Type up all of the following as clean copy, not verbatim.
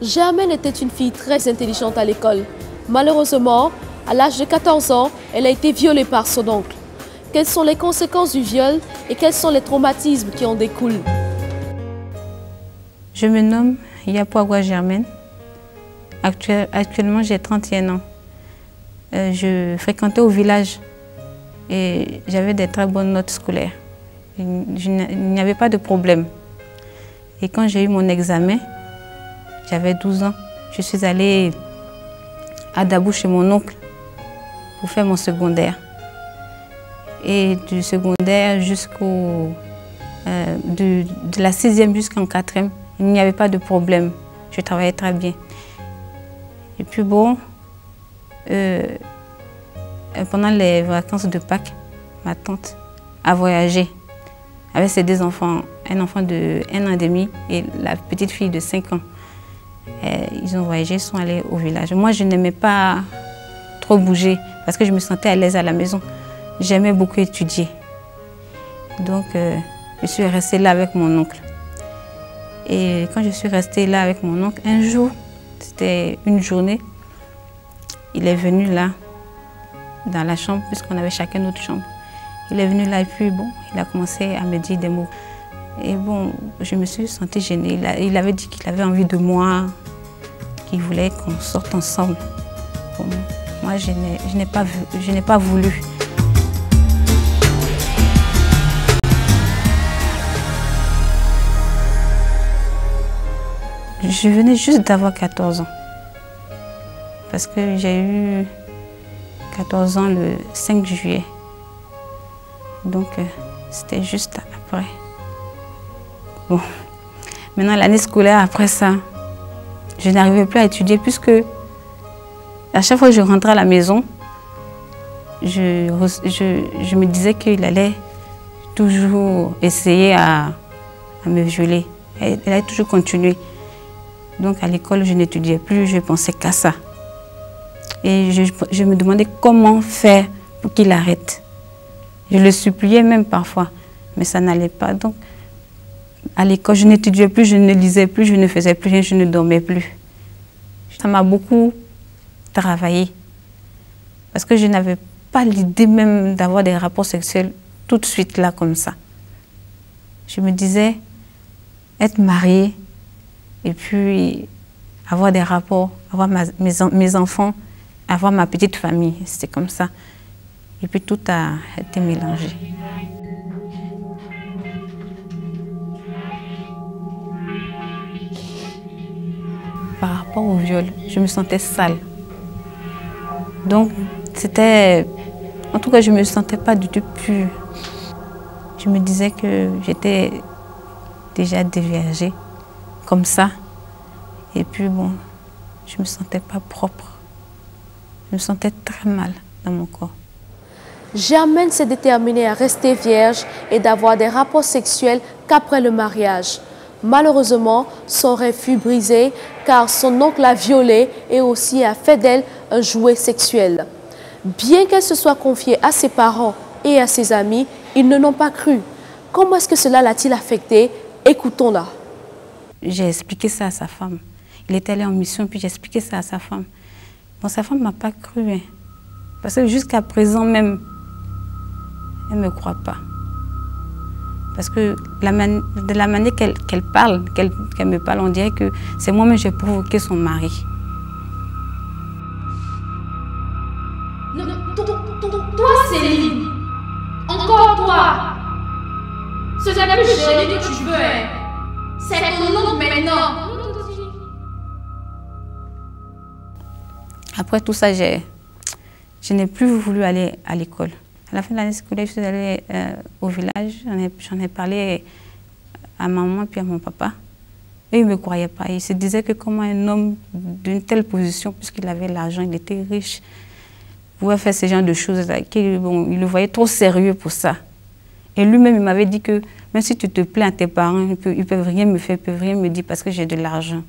Germaine était une fille très intelligente à l'école. Malheureusement, à l'âge de 14 ans, elle a été violée par son oncle. Quelles sont les conséquences du viol et quels sont les traumatismes qui en découlent? Je me nomme Yapoagwa Germaine. Actuellement, j'ai 31 ans. Je fréquentais au village et j'avais des très bonnes notes scolaires. Il n'y avait pas de problème. Et quand j'ai eu mon examen, j'avais 12 ans. Je suis allée à Dabou chez mon oncle pour faire mon secondaire. Et du secondaire jusqu'au... de la 6e jusqu'en 4e, il n'y avait pas de problème. Je travaillais très bien. Et puis bon, pendant les vacances de Pâques, ma tante a voyagé avec ses 2 enfants, un enfant de 1 an et demi et la petite fille de 5 ans. Ils ont voyagé, ils sont allés au village. Moi, je n'aimais pas trop bouger parce que je me sentais à l'aise à la maison. J'aimais beaucoup étudier. Donc, je suis restée là avec mon oncle. Et quand je suis restée là avec mon oncle, un jour, c'était une journée, il est venu là, dans la chambre, puisqu'on avait chacun notre chambre. Il est venu là et puis bon, il a commencé à me dire des mots. Et bon, je me suis sentie gênée. Il avait dit qu'il avait envie de moi, qu'il voulait qu'on sorte ensemble. Bon, moi, je n'ai pas voulu. Je venais juste d'avoir 14 ans. Parce que j'ai eu 14 ans le 5 juillet. Donc, c'était juste après. Bon. Maintenant, l'année scolaire, après ça, je n'arrivais plus à étudier puisque à chaque fois que je rentrais à la maison, je me disais qu'il allait toujours essayer à me violer. Elle allait toujours continuer. Donc, à l'école, je n'étudiais plus, je pensais qu'à ça. Et je me demandais comment faire pour qu'il arrête. Je le suppliais même parfois, mais ça n'allait pas. Donc, à l'école, je n'étudiais plus, je ne lisais plus, je ne faisais plus rien, je ne dormais plus. Ça m'a beaucoup travaillé. Parce que je n'avais pas l'idée même d'avoir des rapports sexuels tout de suite là, comme ça. Je me disais, être mariée et puis avoir des rapports, avoir mes enfants, avoir ma petite famille, c'était comme ça. Et puis tout a été mélangé. Par rapport au viol, je me sentais sale. Donc c'était... En tout cas, je ne me sentais pas du tout pure. Je me disais que j'étais déjà déviergée, comme ça. Et puis bon, je ne me sentais pas propre. Je me sentais très mal dans mon corps. Germaine s'est déterminée à rester vierge et d'avoir des rapports sexuels qu'après le mariage. Malheureusement, son rêve fut brisé car son oncle l'a violée et aussi a fait d'elle un jouet sexuel. Bien qu'elle se soit confiée à ses parents et à ses amis, ils ne l'ont pas cru. Comment est-ce que cela l'a-t-il affectée? Écoutons-la. J'ai expliqué ça à sa femme. Il était allé en mission, puis j'ai expliqué ça à sa femme. Bon, sa femme ne m'a pas cru, hein. Parce que jusqu'à présent même, elle ne me croit pas. Parce que de la manière qu'elle parle, qu'elle me parle, on dirait que c'est moi-même qui j'ai provoqué son mari. Non, toi, Céline, encore toi. Ce n'est plus Chérie que tu veux, hein. C'est ton nom maintenant. Après tout ça, je n'ai plus voulu aller à l'école. À la fin de l'année scolaire, je suis allée au village. J'en ai parlé à maman puis à mon papa. Eux, ils ne me croyaient pas. Ils se disaient que comment un homme d'une telle position, puisqu'il avait l'argent, il était riche, pouvait faire ce genre de choses-là. Bon, il le voyait trop sérieux pour ça. Et lui-même, il m'avait dit que même si tu te plains à tes parents, ils ne peuvent rien me faire, ils ne peuvent rien me dire parce que j'ai de l'argent.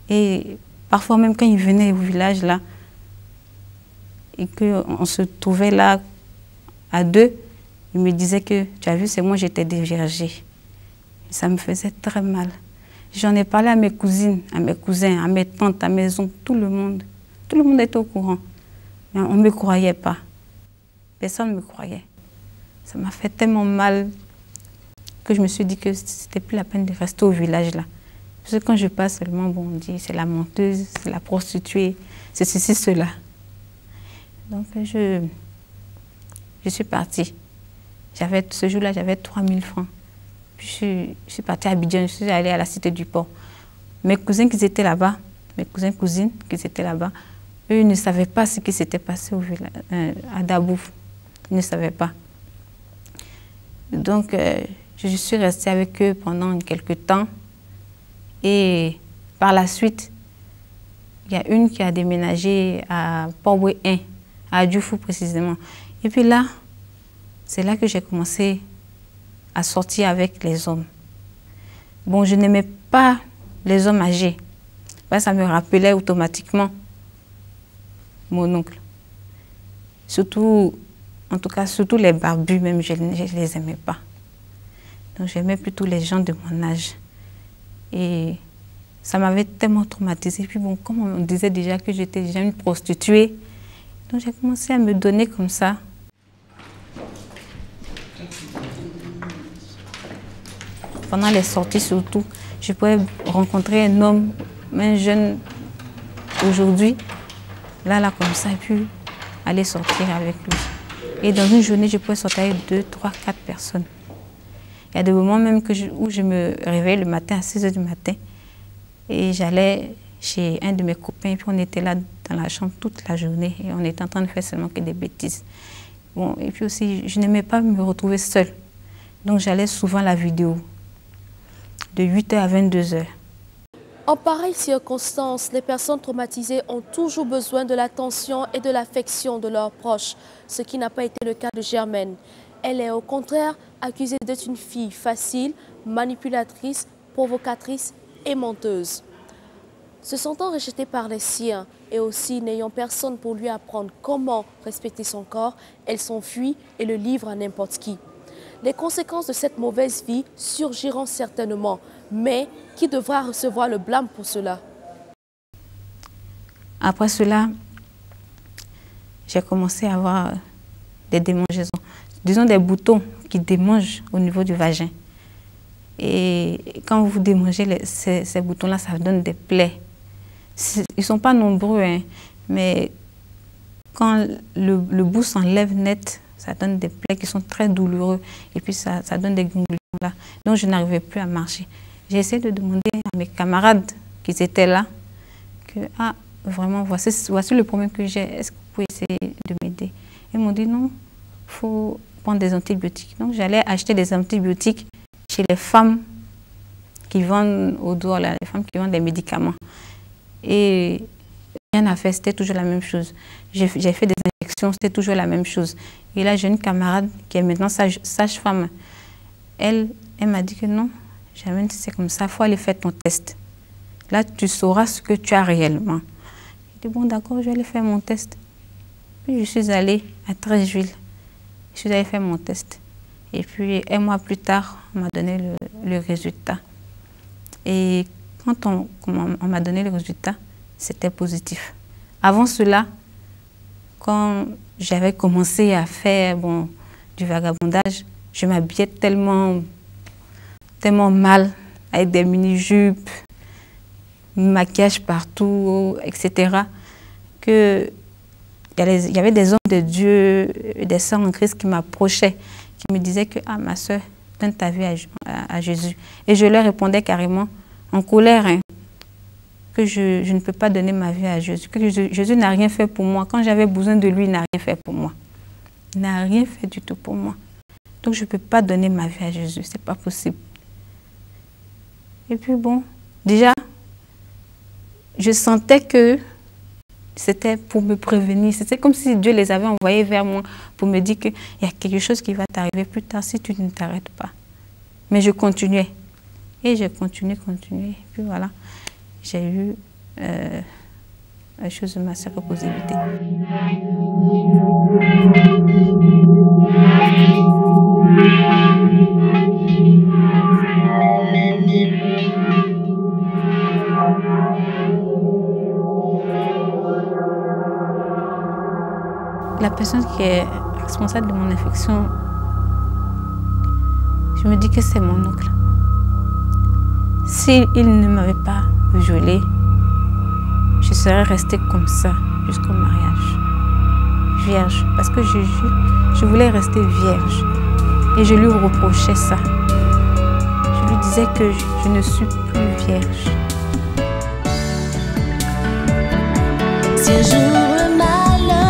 Et parfois même quand il venait au village là, et qu'on se trouvait là à 2, il me disait que, tu as vu, c'est moi, j'étais déviergée. Ça me faisait très mal. J'en ai parlé à mes cousines, à mes cousins, à mes tantes, à mes oncles, tout le monde. Tout le monde était au courant. Mais on ne me croyait pas. Personne ne me croyait. Ça m'a fait tellement mal que je me suis dit que c'était plus la peine de rester au village là. Parce que quand je passe seulement, bon, on dit c'est la menteuse, c'est la prostituée, c'est ceci, cela. Donc je suis partie. Ce jour-là, j'avais 3000 francs. Puis je suis partie à Abidjan, je suis allée à la Cité du Port. Mes cousins qui étaient là-bas, mes cousins, cousines qui étaient là-bas, eux ne savaient pas ce qui s'était passé à Dabouf. Ils ne savaient pas. Donc, je suis restée avec eux pendant quelques temps. Et par la suite, il y a une qui a déménagé à Port-Boué 1, à Dioufou précisément. Et puis là, c'est là que j'ai commencé à sortir avec les hommes. Bon, je n'aimais pas les hommes âgés. Ça me rappelait automatiquement mon oncle. Surtout, en tout cas, surtout les barbus, même, je ne les aimais pas. Donc, j'aimais plutôt les gens de mon âge. Et ça m'avait tellement traumatisée. Puis bon, comme on disait déjà que j'étais déjà une prostituée, donc j'ai commencé à me donner comme ça. Pendant les sorties surtout, je pouvais rencontrer un homme, un jeune aujourd'hui, là comme ça, et puis aller sortir avec lui. Et dans une journée, je pouvais sortir avec 2, 3, 4 personnes. Il y a des moments même où je me réveillais le matin à 6 h du matin et j'allais chez un de mes copains et puis on était là dans la chambre toute la journée et on était en train de faire seulement que des bêtises. Bon, et puis aussi, je n'aimais pas me retrouver seule. Donc j'allais souvent à la vidéo, de 8 h à 22 h. En pareille circonstance, les personnes traumatisées ont toujours besoin de l'attention et de l'affection de leurs proches, ce qui n'a pas été le cas de Germaine. Elle est au contraire accusée d'être une fille facile, manipulatrice, provocatrice et menteuse. Se sentant rejetée par les siens et aussi n'ayant personne pour lui apprendre comment respecter son corps, elle s'enfuit et le livre à n'importe qui. Les conséquences de cette mauvaise vie surgiront certainement, mais qui devra recevoir le blâme pour cela? Après cela, j'ai commencé à avoir des démangeaisons. Disons des boutons qui démangent au niveau du vagin. Et quand vous démangez ces boutons-là, ça donne des plaies. Ils ne sont pas nombreux, hein, mais quand le bout s'enlève net, ça donne des plaies qui sont très douloureux. Et puis ça donne des ganglions là. Donc je n'arrivais plus à marcher. J'ai essayé de demander à mes camarades qui étaient là que, ah, vraiment, voici le problème que j'ai. Est-ce que vous pouvez essayer de m'aider? Ils m'ont dit non, il faut prendre des antibiotiques. Donc j'allais acheter des antibiotiques chez les femmes qui vendent au dehors, là, les femmes qui vendent des médicaments. Et rien à faire, c'était toujours la même chose. J'ai fait des injections, c'était toujours la même chose. Et là, j'ai une camarade qui est maintenant sage-femme. Elle m'a dit que non, jamais c'est comme ça, il faut aller faire ton test. Là, tu sauras ce que tu as réellement. J'ai dit bon, d'accord, je vais aller faire mon test. Puis je suis allée à Treichville. Je suis allée faire mon test. Et puis, un mois plus tard, on m'a donné le résultat. Et quand on m'a donné le résultat, c'était positif. Avant cela, quand j'avais commencé à faire du vagabondage, je m'habillais tellement mal, avec des mini-jupes, maquillage partout, etc., que il y avait des hommes de Dieu, des sœurs en Christ qui m'approchaient, qui me disaient que ah, ma soeur, donne ta vie à Jésus. Et je leur répondais carrément, en colère, hein, que je ne peux pas donner ma vie à Jésus, que Jésus n'a rien fait pour moi. Quand j'avais besoin de lui, il n'a rien fait pour moi. Il n'a rien fait du tout pour moi. Donc je ne peux pas donner ma vie à Jésus, ce n'est pas possible. Et puis bon, déjà, je sentais que c'était pour me prévenir. C'était comme si Dieu les avait envoyés vers moi pour me dire qu'il y a quelque chose qui va t'arriver plus tard si tu ne t'arrêtes pas. Mais je continuais. Et j'ai continué. Et puis voilà, j'ai eu la chose de ma séropositivité. la personne qui est responsable de mon infection, je me dis que c'est mon oncle. S'il ne m'avait pas violée, je serais restée comme ça jusqu'au mariage. Vierge, parce que je voulais rester vierge. Et je lui reprochais ça. Je lui disais que je ne suis plus vierge. Si un jour le malheur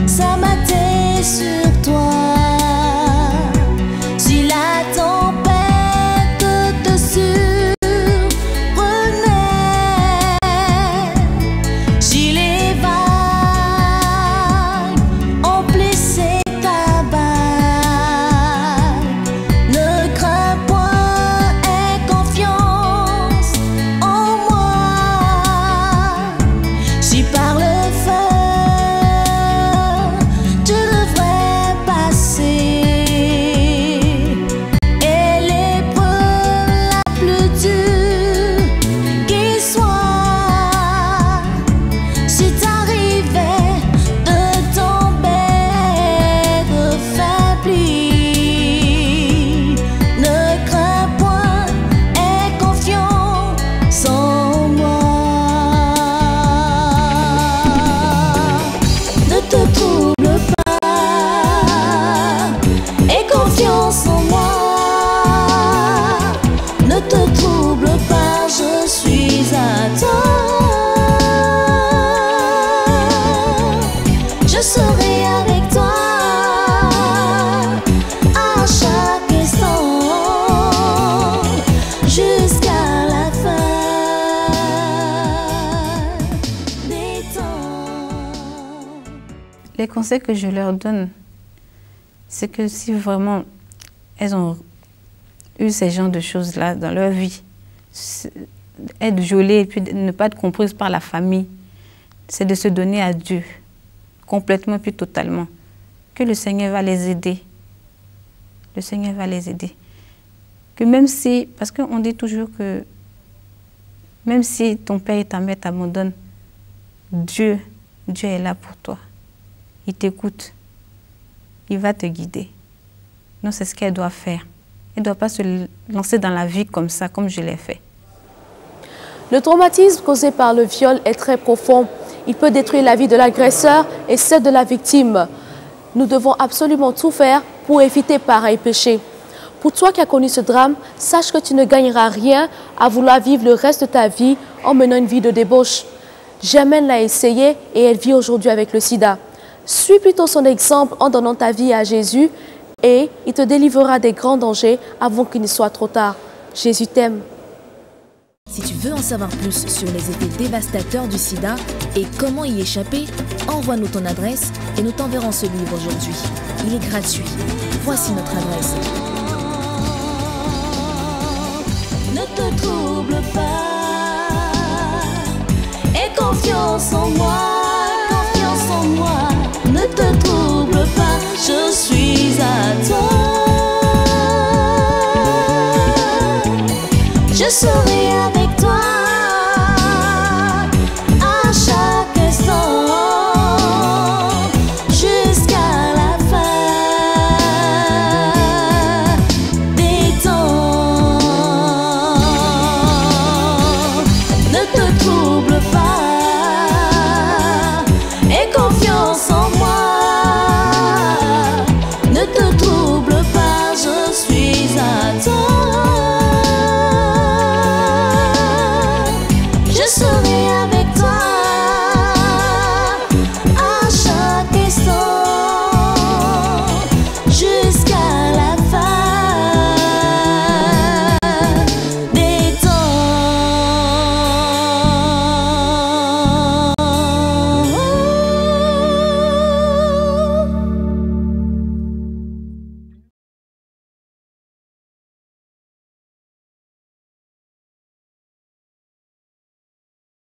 s'abattait sur toi, si la tempête te surprenait, si les vagues emplissaient ta barque, ne crains point, aie confiance en moi. Si par le feu tu devrais passer, et l'épreuve la plus dure qui soit, si t'arrivais de tomber affaibli, ne crains point, aie confiance en moi. Ne te trouble pas, aie confiance en moi. Ne te trouble pas, je suis à toi. Je serai avec toi à chaque instant jusqu'à la fin des temps. Les conseils que je leur donne, c'est que si vraiment elles ont eu ces genres de choses-là dans leur vie, être violées et puis ne pas être comprises par la famille, c'est de se donner à Dieu, complètement puis totalement. Que le Seigneur va les aider. Le Seigneur va les aider. Que même si, parce qu'on dit toujours que même si ton père et ta mère t'abandonnent, Dieu est là pour toi. Il t'écoute. Il va te guider. Non, c'est ce qu'elle doit faire. Elle ne doit pas se lancer dans la vie comme ça, comme je l'ai fait. Le traumatisme causé par le viol est très profond. Il peut détruire la vie de l'agresseur et celle de la victime. Nous devons absolument tout faire pour éviter pareil péché. Pour toi qui as connu ce drame, sache que tu ne gagneras rien à vouloir vivre le reste de ta vie en menant une vie de débauche. Germaine l'a essayé et elle vit aujourd'hui avec le sida. Suis plutôt son exemple en donnant ta vie à Jésus et il te délivrera des grands dangers avant qu'il ne soit trop tard. Jésus t'aime. Si tu veux en savoir plus sur les effets dévastateurs du sida et comment y échapper, envoie-nous ton adresse et nous t'enverrons ce livre aujourd'hui. Il est gratuit. Voici notre adresse. Ne te trouble pas, aie confiance en moi.